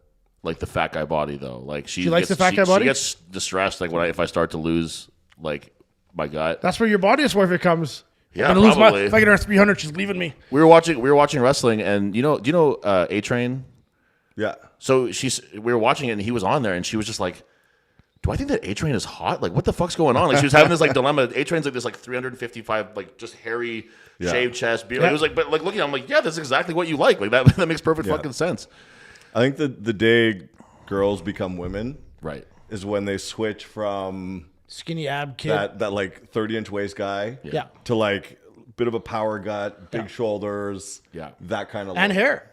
like the fat guy body though. Like she likes gets, the fat guy body? She gets distressed like if I start to lose like my gut. That's where your body dysmorphia comes. Yeah, I'm gonna lose probably. if I get her 300, she's leaving me. We were watching wrestling, and do you know A Train? Yeah. So we were watching it, and he was on there, and she was just like, "Do I think that A Train is hot? Like, what the fuck's going on?" Like, she was having this like dilemma. A Train's like this like 355 like just hairy shaved chest beard. Like, it was like, but like looking, I'm like, yeah, that's exactly what you like. Like that makes perfect fucking sense. I think that the day girls become women Right. is when they switch from Skinny ab kid. that like 30-inch waist guy Yeah. to like bit of a power gut, big shoulders, Yeah. that kind of And look. hair.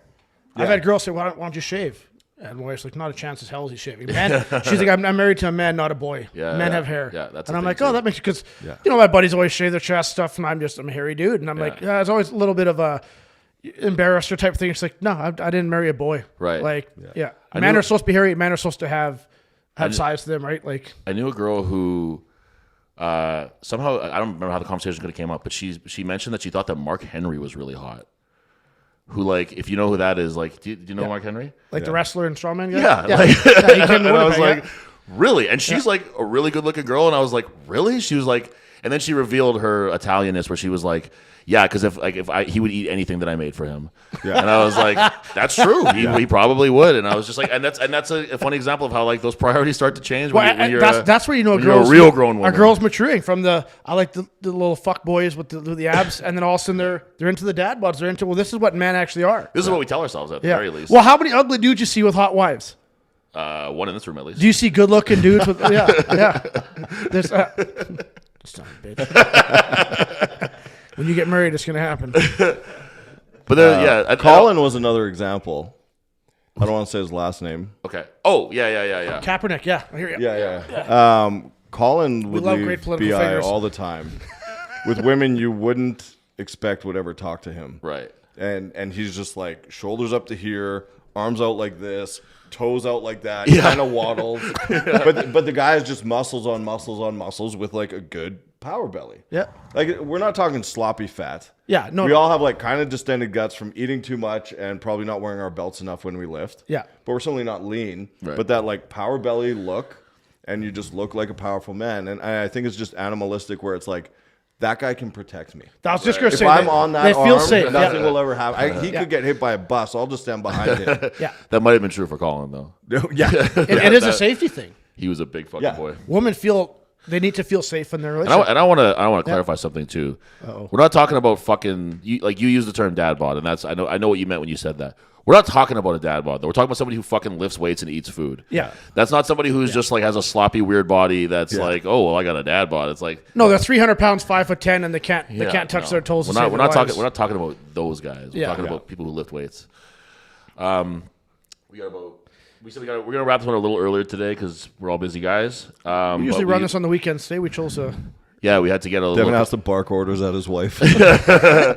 I've had girls say, why don't you shave? And my wife's like, not a chance as hell is he shaving. Man, she's like, I'm married to a man, not a boy. Yeah, Men yeah. have hair. Yeah, that's and a I'm thing like, too. oh, that makes because my buddies always shave their chest stuff, and I'm a hairy dude, and I'm like, yeah, it's always a little bit of a embarrasser type thing. It's like, no, I didn't marry a boy. Right. Like, I men knew- are supposed to be hairy. Men are supposed to have size to them, right? Like, I knew a girl who somehow I don't remember how the conversation could have came up, but she mentioned that she thought that Mark Henry was really hot. Who like if you know who that is, like do you know Mark Henry? the wrestler and strongman guy. Yeah, like- he came to And I was Winnipeg, like, yeah. really? And she's like a really good looking girl, and I was like, really? She was like, and then she revealed her Italianness, where she was like, yeah, because he would eat anything that I made for him, and I was like, that's true. He probably would, and I was just like, and that's a funny example of how like those priorities start to change when you're that's where you know when you're girls a real grown woman. Our girls maturing from I like the little fuck boys with the abs, and then all of a sudden they're into the dad bods. They're into this is what men actually are. This is what we tell ourselves at the very least. Well, how many ugly dudes you see with hot wives? One in this room at least. Do you see good looking dudes with yeah? There's son of a bitch. When you get married, it's gonna happen. But then, Colin was another example. I don't want to say his last name. Okay. Oh yeah. Kaepernick, yeah, I hear you. Yeah. Colin would love leave great political BI figures. all the time. With women you wouldn't expect would ever talk to him. Right. And he's just like shoulders up to here, arms out like this, toes out like that, kind of waddles. But the guy is just muscles on muscles on muscles with like a good power belly. Yeah. Like we're not talking sloppy fat. Yeah, no, We no. all have like kind of distended guts from eating too much and probably not wearing our belts enough when we lift. Yeah. But we're certainly not lean. Right. But that like power belly look, and you just look like a powerful man. And I think it's just animalistic where it's like, that guy can protect me. I was just gonna If say I'm they, on that they feel arm, safe. nothing Yeah. will ever happen. He could get hit by a bus. I'll just stand behind him. Yeah, That might have been true for Colin though. Yeah. it is a safety thing. He was a big fucking Yeah. boy. Women feel they need to feel safe in their And relationship. I want to clarify something too. We're not talking about fucking you use the term dad bod, and that's I know what you meant when you said that. We're not talking about a dad bod though. We're talking about somebody who fucking lifts weights and eats food. Yeah. That's not somebody who's just like has a sloppy weird body that's like, oh well, I got a dad bod. It's like No, they're 300 pounds, 5'10", and they can't touch their toes. We're to save not their talking. lives. We're not talking about those guys. We're Yeah. talking Yeah. about people who lift weights. We got about. We said we're gonna wrap this one a little earlier today because we're all busy guys. We usually run this on the weekends. Today we chose a Yeah, we had to get a Devin little. has to bark orders at his wife.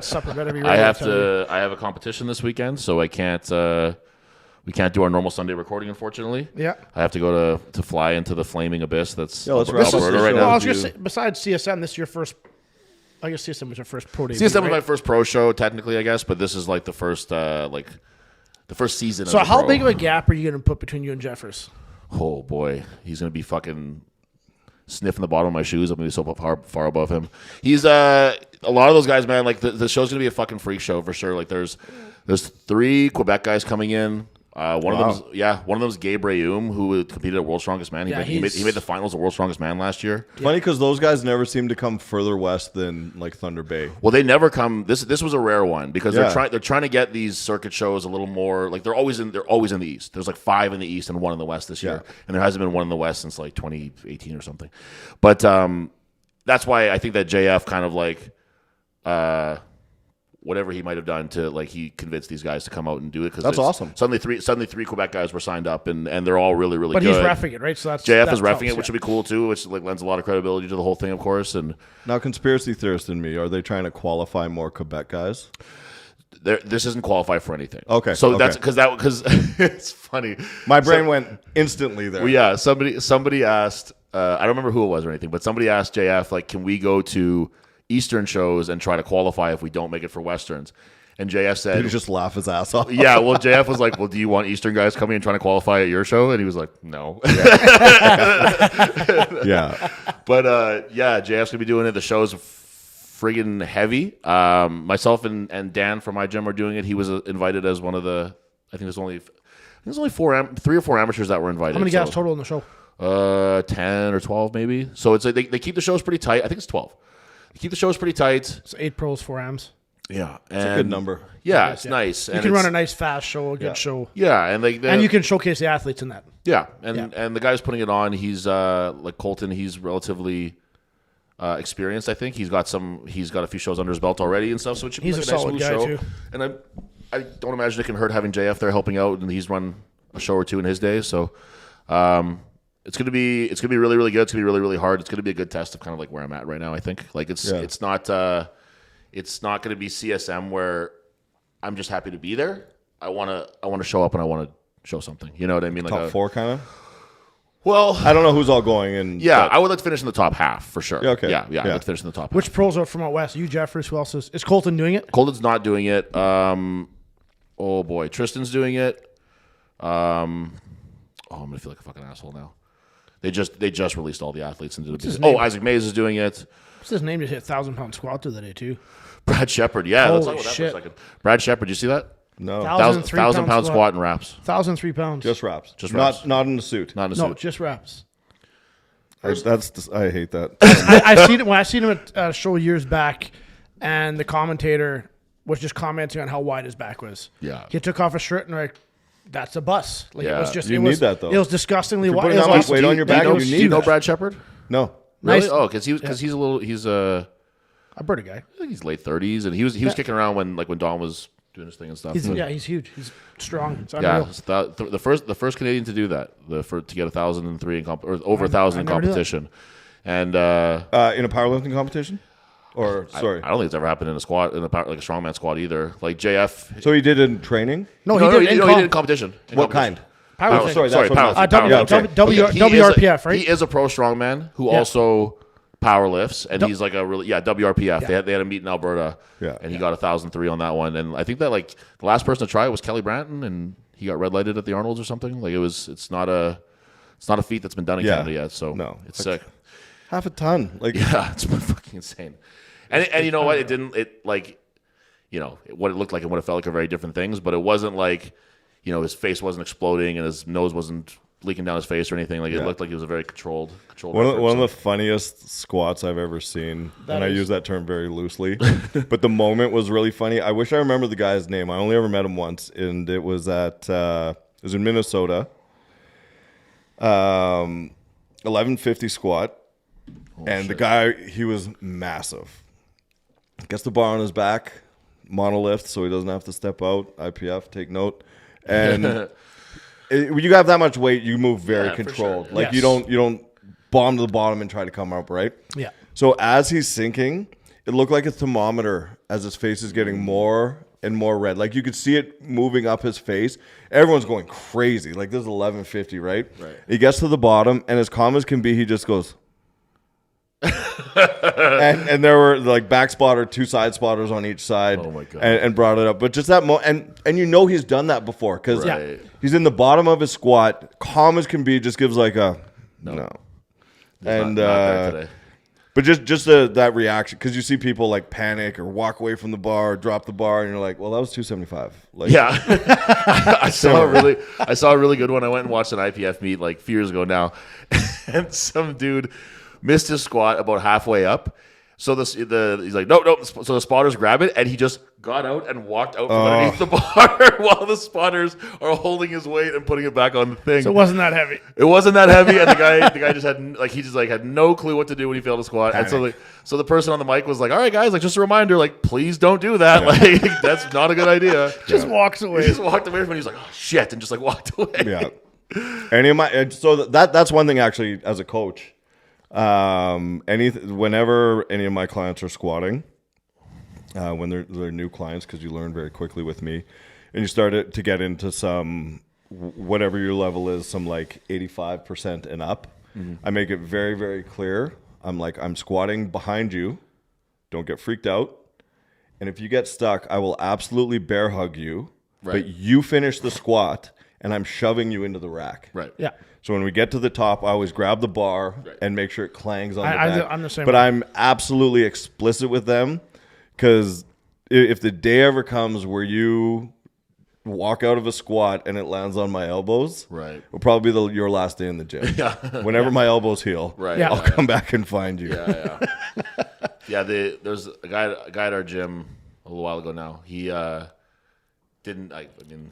supper better be ready. I have tell you. to. I have a competition this weekend, so I can't. We can't do our normal Sunday recording, unfortunately. Yeah. I have to go to fly into the flaming abyss that's let's wrap Alberta this right show Well, I now. was gonna say, besides CSM, this is your first. I guess CSM was your first pro debut. CSM was right? my first pro show, technically, I guess, but this is like the first season. So of the how pro. big of a gap are you gonna put between you and Jeffers? Oh boy, he's gonna be fucking sniffing the bottom of my shoes. I'm gonna be so far above him. He's a lot of those guys, man. Like the show's gonna be a fucking freak show for sure. Like there's 3 Quebec guys coming in. One of them's Gabe Rayum, who competed at World's Strongest Man. He made the finals of World's Strongest Man last year. Funny because those guys never seem to come further west than like Thunder Bay. Well, they never come. This was a rare one because Yeah. they're trying to get these circuit shows a little more like they're always in the East. There's like 5 in the East and 1 in the West this year, and there hasn't been one in the West since like 2018 or something. But that's why I think that JF kind of like whatever he might have done to like he convinced these guys to come out and do it because That's awesome. Suddenly three Quebec guys were signed up and they're all really But good. he's reffing it, right? So that's JF that is reffing helps, it, which would be cool too, which like lends a lot of credibility to the whole thing, of course. And Now, conspiracy theorist in me, are they trying to qualify more Quebec guys? this isn't qualified for anything. Okay, so okay. that's because it's funny. My brain went instantly there. Well, yeah, somebody asked. I don't remember who it was or anything, but somebody asked JF like, "Can we go to Eastern shows and try to qualify if we don't make it for Westerns?" And JF said, Did he just laugh his ass off? "Yeah." Well, JF was like, "Well, do you want Eastern guys coming and trying to qualify at your show?" And he was like, "No." Yeah. But yeah, JF's gonna be doing it. The show's friggin' heavy. Myself and Dan from my gym are doing it. He was invited as one of the. I think there's only 3 or 4 amateurs that were invited. How many guys total in the show? 10 or 12 maybe. So it's like they keep the shows pretty tight. I think it's 12. They keep the shows pretty tight. It's 8 pros, 4 AMs. Yeah, It's a good number. Yeah, it's nice. You can run a nice fast show, a good show. Yeah, and And you can showcase the athletes in that. Yeah, and the guy's putting it on. He's like Colton. He's relatively experienced. I think he's got a few shows under his belt already and stuff. So it should be He's like a nice solid little guy, show. too. And I don't imagine it can hurt having JF there helping out, and he's run a show or two in his day. So it's gonna be really really good. It's gonna be really really hard. It's gonna be a good test of kind of like where I'm at right now. I think like it's not gonna be CSM where I'm just happy to be there. I wanna show up and I want to show something. You know what I mean? Like Top 4 kind of? Well, I don't know who's all going in. yeah, but I would like to finish in the top half for sure. Yeah, okay. Yeah, I'd Yeah. like to finish in the top half. Which pros are from out west? You, Jeffers, who else is Colton doing it? Colton's not doing it. Oh boy, Tristan's doing it. I'm gonna feel like a fucking asshole now. They just released all the athletes into his the. name? Oh, Isaac Mays is doing it. What's his name? Just hit 1,000-pound squat the other day too. Brad Shepard, yeah, let's talk Holy about that shit. for a second. Brad Shepard, you see that? No. 1,000-pound squat and wraps. 1,003 pounds. Just wraps. Just wraps. Not in the suit. Not in a no, suit. just reps. I hate that. I seen him at a show years back, and the commentator was just commenting on how wide his back was. Yeah. He took off his shirt and like, that's a bus. Like Yeah. it was just. You it need was, that, though. It was disgustingly wide. putting It was that much awesome. weight on your back, Do you you need know that. Brad Shepard? No. Really? Nice. Oh, because he's a little he's A Berta guy. I think he's late 30s, and he was kicking around when Don was doing his thing and stuff. He's huge. He's strong. It's Yeah, unreal. it's the first Canadian to do that, to get 1,003 or over 1,000 in I never knew that. competition, and In a powerlifting competition? Or, sorry. I don't think it's ever happened in a squat like a strongman squat either. Like JF, So he did it in training? No, he he did did in competition. In What competition. kind? Powerlifting. sorry, Sorry, that's what powerlifting. it was. W- okay. WRPF, right? He is a pro strongman who also power lifts, and he's like a really WRPF. Yeah. They had a meet in Alberta, Yeah. and he got 1,003 on that one. And I think that like the last person to try it was Kelly Branton, and he got red lighted at the Arnold's or something. Like it's not a feat that's been done in Yeah. Canada yet. So No. it's sick. Half a ton. Like, Yeah, it's fucking insane. And you know what? What it looked like and what it felt like are very different things, but it wasn't like, his face wasn't exploding and his nose wasn't leaking down his face or anything. Like it looked like it was a very controlled One effort, of so. the funniest squats I've ever seen, and I is- use that term very loosely, but the moment was really funny. I wish I remember the guy's name. I only ever met him once, and it was in Minnesota. 1150 squat, and the guy, he was massive. Gets the bar on his back, monolift, so he doesn't have to step out. IPF, take note, and. When you have that much weight, you move very Yeah, for controlled. sure. Like Yes. you don't bomb to the bottom and try to come up, right? Yeah. So as he's sinking, it looked like a thermometer as his face is getting more and more red. Like you could see it moving up his face. Everyone's going crazy. Like this is 1150, right? Right. He gets to the bottom, and as calm as can be, he just goes. and there were like back spotter, 2 side spotters on each side. Oh my God. And brought it up. But just that and he's done that before because Right. he's in the bottom of his squat, calm as can be, just gives like a no. And Not there today. but just that reaction, because you see people like panic or walk away from the bar, drop the bar, and you're like, well, that was 275. Like, Yeah, I saw a really good one. I went and watched an IPF meet like a few years ago now, and some dude missed his squat about halfway up. So he's like, nope. So the spotters grab it, and he just got out and walked out from underneath the bar while the spotters are holding his weight and putting it back on the thing. So it wasn't that heavy. It wasn't that heavy, and the guy just had no clue what to do when he failed a squat. And so the person on the mic was like, "All right, guys, like just a reminder, like please don't do that. Like that's not a good idea." Just walks away. He just walked away from it. He's like, "Oh shit," and just like walked away. Yeah. That's one thing actually as a coach. Whenever any of my clients are squatting, when they're new clients, because you learn very quickly with me, and you start to get into some whatever your level is, some like 85% and up. I make it very, very clear. I'm like, I'm squatting behind you. Don't get freaked out. And if you get stuck, I will absolutely bear hug you. Right. But you finish the squat, and I'm shoving you into the rack. Right. Yeah. So when we get to the top, I always grab the bar and make sure it clangs on the back. I'm the same but way. I'm absolutely explicit with them, because if the day ever comes where you walk out of a squat and it lands on my elbows, right, will probably be your last day in the gym. Yeah. Whenever my elbows heal, right, yeah. I'll come back and find you. Yeah, yeah. There's a guy at our gym a little while ago now. He didn't.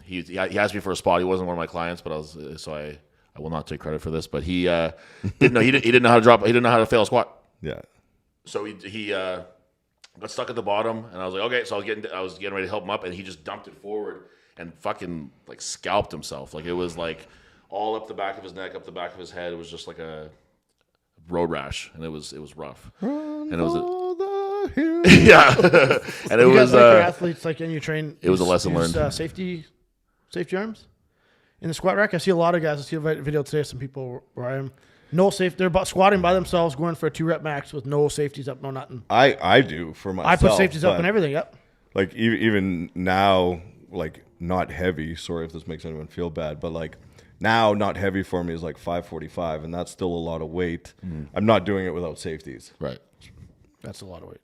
He asked me for a spot. He wasn't one of my clients, but I will not take credit for this. But he didn't know. He didn't know how to drop. He didn't know how to fail a squat. Yeah. So he got stuck at the bottom, and I was like, okay. So I was getting ready to help him up, and he just dumped it forward and fucking like scalped himself. Like it was like all up the back of his neck, up the back of his head. It was just like a road rash, and it was rough. And it was yeah, and it you was guys like your athletes, like, and you train. It was a lesson learned. Safety arms in the squat rack. I see a lot of guys. I see a video today. Some people where I am. No safe. They're squatting by themselves, going for a 2-rep max with no safeties up, no nothing. I do for myself. I put safeties up and everything. Yep. Like even now, like not heavy. Sorry if this makes anyone feel bad, but like now, not heavy for me is like 545, and that's still a lot of weight. I'm not doing it without safeties. Right. That's a lot of weight.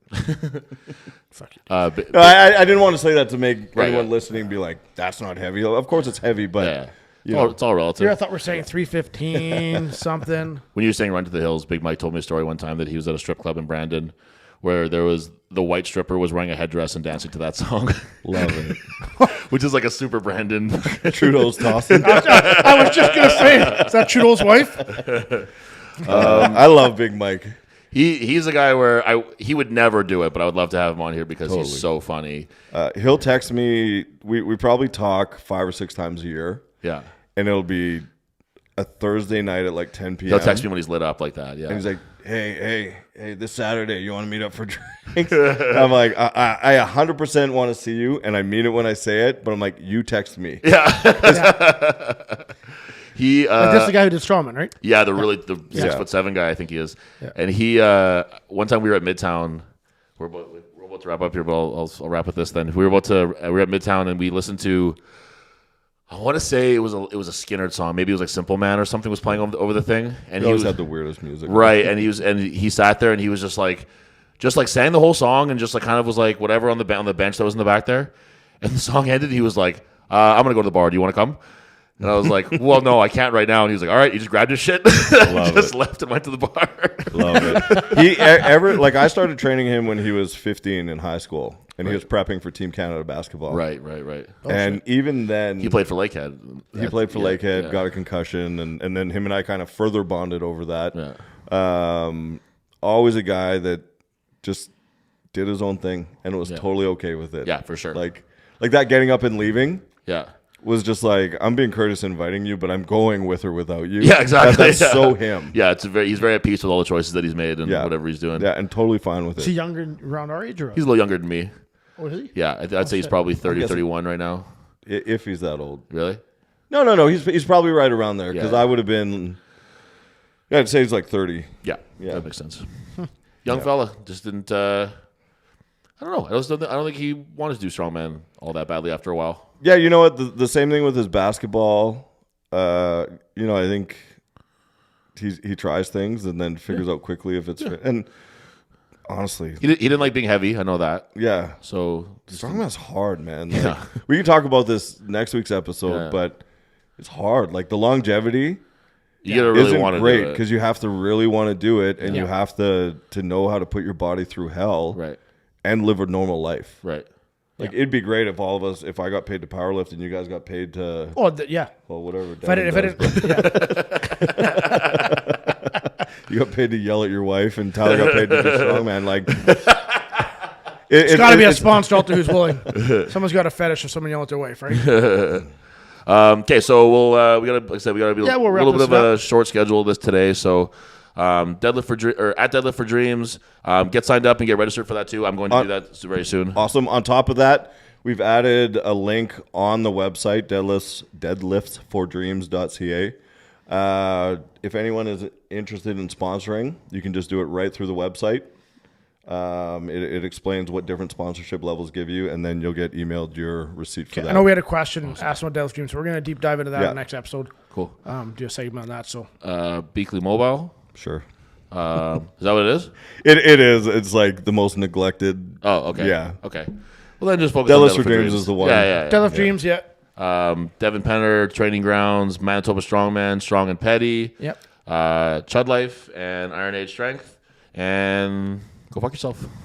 Fuck you. No, I didn't want to say that to make Right, anyone yeah. listening be like, "That's not heavy." Of course, it's heavy, but Yeah. you know. It's all relative. Here I thought we were saying 315 something. When you were saying run to the hills, Big Mike told me a story one time that he was at a strip club in Brandon where there was the white stripper was wearing a headdress and dancing to that song. Love it. Which is like a super Brandon. Trudeau's tossing. I was just gonna say, is that Trudeau's wife? I love Big Mike. He's a guy where he would never do it, but I would love to have him on here because he's so funny. He'll text me. We probably talk 5 or 6 times a year. Yeah. And it'll be a Thursday night at like 10 p.m. He'll text me when he's lit up like that. Yeah. And he's like, hey, this Saturday, you want to meet up for drinks? I'm like, I 100% want to see you, and I mean it when I say it, but I'm like, you text me. Yeah. He This is the guy who did Strawman, right? Yeah, the 6'7" guy, I think he is. Yeah. And he one time we were at Midtown. We're about to wrap up here, but I'll wrap with this then. We were at Midtown and we listened to, I want to say it was a Skinner song. Maybe it was like Simple Man or something was playing over the thing. And he always had the weirdest music. Right, and he sat there and he was just like sang the whole song and just like kind of was like whatever on the bench that was in the back there. And the song ended. He was like, "I'm gonna go to the bar. Do you want to come?" And I was like, "Well, no, I can't right now." And he was like, "All right." He just grabbed his shit, just left and went to the bar. Love it. I started training him when he was 15 in high school, and he was prepping for Team Canada basketball. Right. And even then, he played for Lakehead. Got a concussion, and then him and I kind of further bonded over that. Yeah. Always a guy that just did his own thing and was totally okay with it. Yeah, for sure. Like that getting up and leaving. Yeah. Was just like, I'm being courteous inviting you, but I'm going with or without you. Yeah, exactly. That's so him. Yeah, he's very at peace with all the choices that he's made and whatever he's doing. Yeah, and totally fine with it. Is he younger, around our age? Or he's a little younger than me. Oh, is he? Yeah, I'd say he's probably 30, 31 right now. If he's that old. Really? No. He's probably right around there because I would have been. Yeah, I'd say he's like 30. Yeah, that makes sense. Young fella, just didn't. I don't know. I don't think he wanted to do strongman all that badly after a while. Yeah, you know what? The same thing with his basketball. I think he tries things and then figures out quickly if it's fit. And honestly, he didn't like being heavy. I know that. Yeah. So strongman's hard, man. Like, we can talk about this next week's episode, but it's hard. Like the longevity. You gotta really want to do it. Great because you have to really want to do it, and you have to know how to put your body through hell, right, and live a normal life, right. Like it'd be great if all of us, if I got paid to powerlift and you guys got paid to, Oh, yeah. well, whatever. If I didn't, You got paid to yell at your wife, and Tyler got paid to be strongman. Like, it's got to be a sponsor out there who's willing. Someone's got a fetish of someone yelling at their wife, right? Okay, so we gotta, like I said, we gotta be Yeah, a we'll wrap little bit this of a up. short schedule this today. So, Deadlift for Dreams, get signed up and get registered for that too. I'm going to do that very soon. awesome. On top of that, we've added a link on the website, deadliftsfordreams.ca. If anyone is interested in sponsoring, you can just do it right through the website. It explains what different sponsorship levels give you, and then you'll get emailed your receipt for that. I know we had a question asked about Deadlift Dreams, so we're going to deep dive into that in Yeah. the next episode. Cool. Do a segment on that. So Beakley Mobile. Sure. Is that what it is? It is. It's like the most neglected. Oh, okay. Yeah. Okay. Well, then just focus Deadlift on for Dreams is the one. Yeah. Deadlift Dreams, yeah. Devin Penner, Training Grounds, Manitoba Strongman, Strong and Petty. Yep. Chud Life and Iron Age Strength. And go fuck yourself.